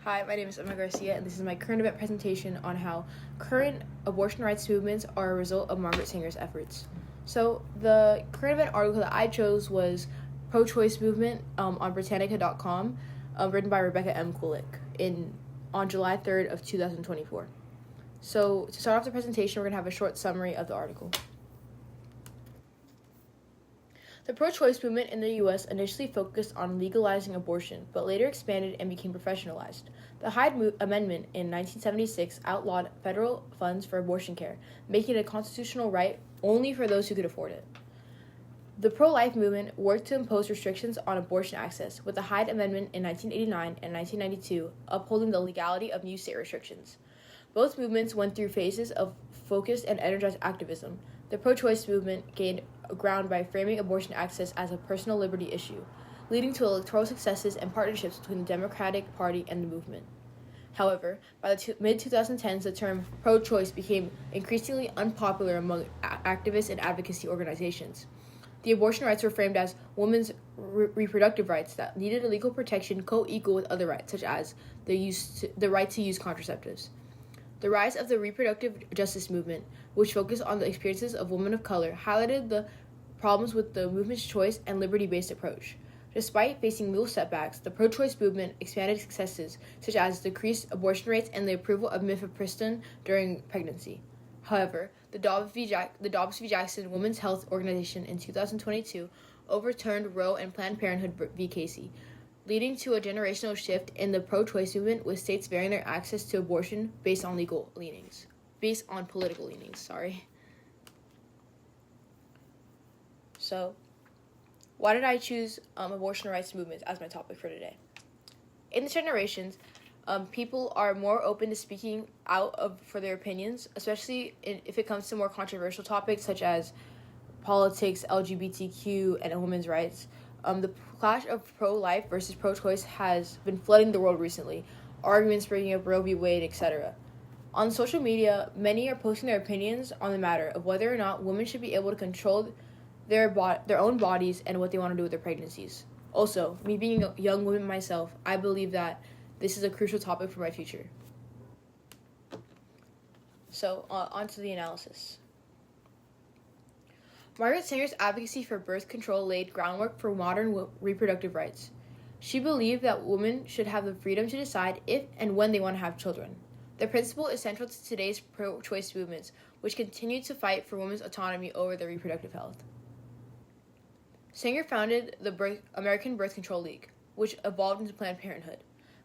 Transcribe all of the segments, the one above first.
Hi, my name is Emma Garcia, and this is my current event presentation on how current abortion rights movements are a result of Margaret Sanger's efforts. So, the current event article that I chose was Pro-Choice Movement on Britannica.com, written by Rebecca M. Kulik on July 3rd of 2024. So, to start off the presentation, we're going to have a short summary of the article. The pro-choice movement in the U.S. initially focused on legalizing abortion, but later expanded and became professionalized. The Hyde Amendment in 1976 outlawed federal funds for abortion care, making it a constitutional right only for those who could afford it. The pro-life movement worked to impose restrictions on abortion access, with the Hyde Amendment in 1989 and 1992 upholding the legality of new state restrictions. Both movements went through phases of focused and energized activism. The pro-choice movement gained ground by framing abortion access as a personal liberty issue, leading to electoral successes and partnerships between the Democratic Party and the movement. However, by the mid-2010s, the term pro-choice became increasingly unpopular among activists and advocacy organizations. The abortion rights were framed as women's reproductive rights that needed legal protection co-equal with other rights, such as the right to use contraceptives. The rise of the reproductive justice movement, which focused on the experiences of women of color, highlighted the problems with the movement's choice and liberty-based approach. Despite facing little setbacks, the pro-choice movement expanded successes such as decreased abortion rates and the approval of mifepristone during pregnancy. However, the Dobbs v. Jackson Women's Health Organization in 2022 overturned Roe and Planned Parenthood v. Casey, leading to a generational shift in the pro-choice movement, with states varying their access to abortion based on political leanings. So, why did I choose abortion rights movements as my topic for today? In the generations, people are more open to speaking out for their opinions, especially if it comes to more controversial topics such as politics, LGBTQ, and women's rights. The clash of pro-life versus pro-choice has been flooding the world recently, arguments bringing up Roe v. Wade, etc. On social media, many are posting their opinions on the matter of whether or not women should be able to control their own bodies and what they want to do with their pregnancies. Also, me being a young woman myself, I believe that this is a crucial topic for my future. So, on to the analysis. Margaret Sanger's advocacy for birth control laid groundwork for modern reproductive rights. She believed that women should have the freedom to decide if and when they want to have children. The principle is central to today's pro-choice movements, which continue to fight for women's autonomy over their reproductive health. Sanger founded the American Birth Control League, which evolved into Planned Parenthood.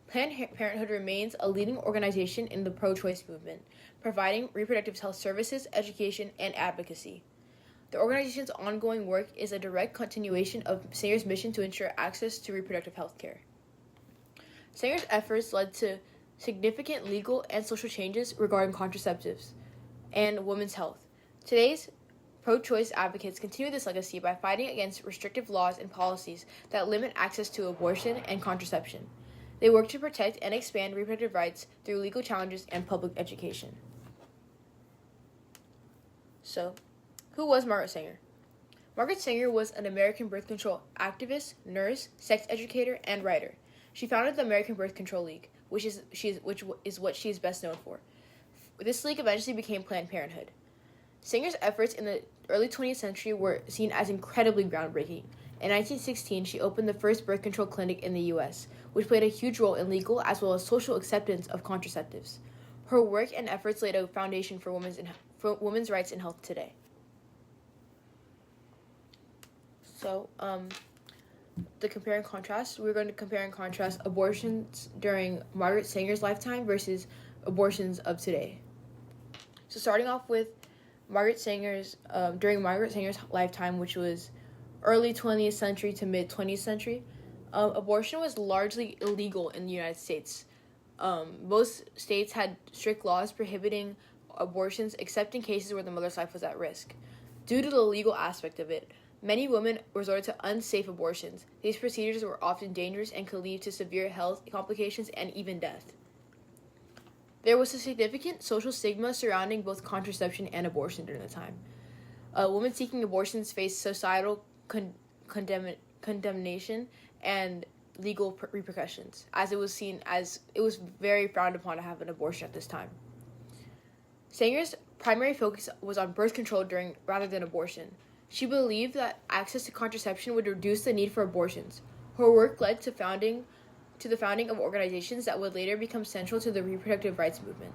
Planned Parenthood remains a leading organization in the pro-choice movement, providing reproductive health services, education, and advocacy. The organization's ongoing work is a direct continuation of Sanger's mission to ensure access to reproductive health care. Sanger's efforts led to significant legal and social changes regarding contraceptives and women's health. Today's pro-choice advocates continue this legacy by fighting against restrictive laws and policies that limit access to abortion and contraception. They work to protect and expand reproductive rights through legal challenges and public education. So, who was Margaret Sanger? Margaret Sanger was an American birth control activist, nurse, sex educator, and writer. She founded the American Birth Control League, which is what she is best known for. This league eventually became Planned Parenthood. Sanger's efforts in the early 20th century were seen as incredibly groundbreaking. In 1916, she opened the first birth control clinic in the U.S., which played a huge role in legal as well as social acceptance of contraceptives. Her work and efforts laid a foundation for women's rights in health today. So, the compare and contrast, we're going to compare and contrast abortions during Margaret Sanger's lifetime versus abortions of today. So starting off with during Margaret Sanger's lifetime, which was early 20th century to mid 20th century, abortion was largely illegal in the United States. Most states had strict laws prohibiting abortions except in cases where the mother's life was at risk. Due to the legal aspect of it, many women resorted to unsafe abortions. These procedures were often dangerous and could lead to severe health complications and even death. There was a significant social stigma surrounding both contraception and abortion during the time. Women seeking abortions faced societal condemnation and legal repercussions, as it was very frowned upon to have an abortion at this time. Sanger's primary focus was on birth control rather than abortion. She believed that access to contraception would reduce the need for abortions. Her work led to the founding of organizations that would later become central to the reproductive rights movement.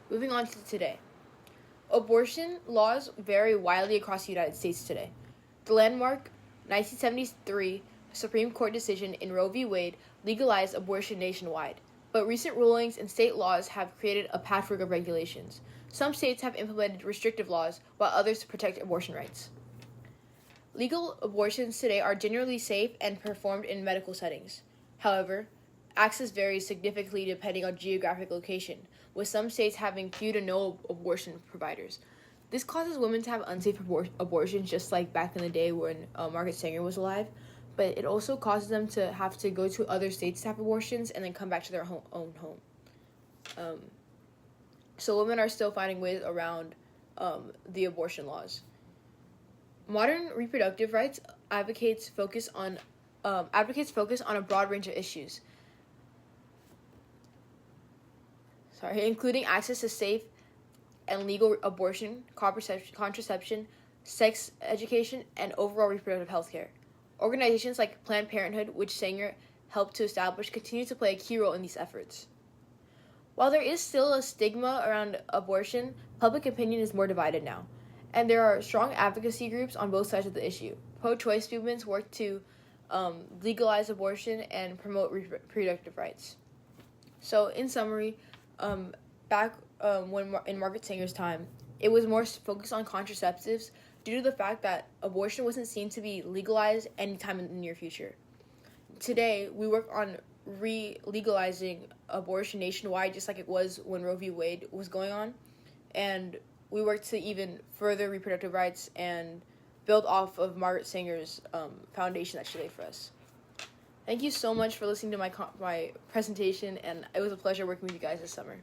Moving on to today. Abortion laws vary widely across the United States today. The landmark 1973 Supreme Court decision in Roe v. Wade legalized abortion nationwide, but recent rulings and state laws have created a patchwork of regulations. Some states have implemented restrictive laws, while others protect abortion rights. Legal abortions today are generally safe and performed in medical settings. However, access varies significantly depending on geographic location, with some states having few to no abortion providers. This causes women to have unsafe abortions, just like back in the day when Margaret Sanger was alive, but it also causes them to have to go to other states to have abortions and then come back to their own home. So women are still finding ways around the abortion laws. Modern reproductive rights advocates focus on a broad range of issues, including access to safe and legal abortion, contraception, sex education, and overall reproductive health care. Organizations like Planned Parenthood, which Sanger helped to establish, continue to play a key role in these efforts. While there is still a stigma around abortion, public opinion is more divided now, and there are strong advocacy groups on both sides of the issue. Pro-choice movements work to legalize abortion and promote reproductive rights. So, in summary, back when in Margaret Sanger's time, it was more focused on contraceptives due to the fact that abortion wasn't seen to be legalized anytime in the near future. Today, we work on legalizing abortion nationwide, just like it was when Roe v. Wade was going on, and we work to even further reproductive rights and build off of Margaret Sanger's foundation that she laid for us. Thank you so much for listening to my presentation, and it was a pleasure working with you guys this summer.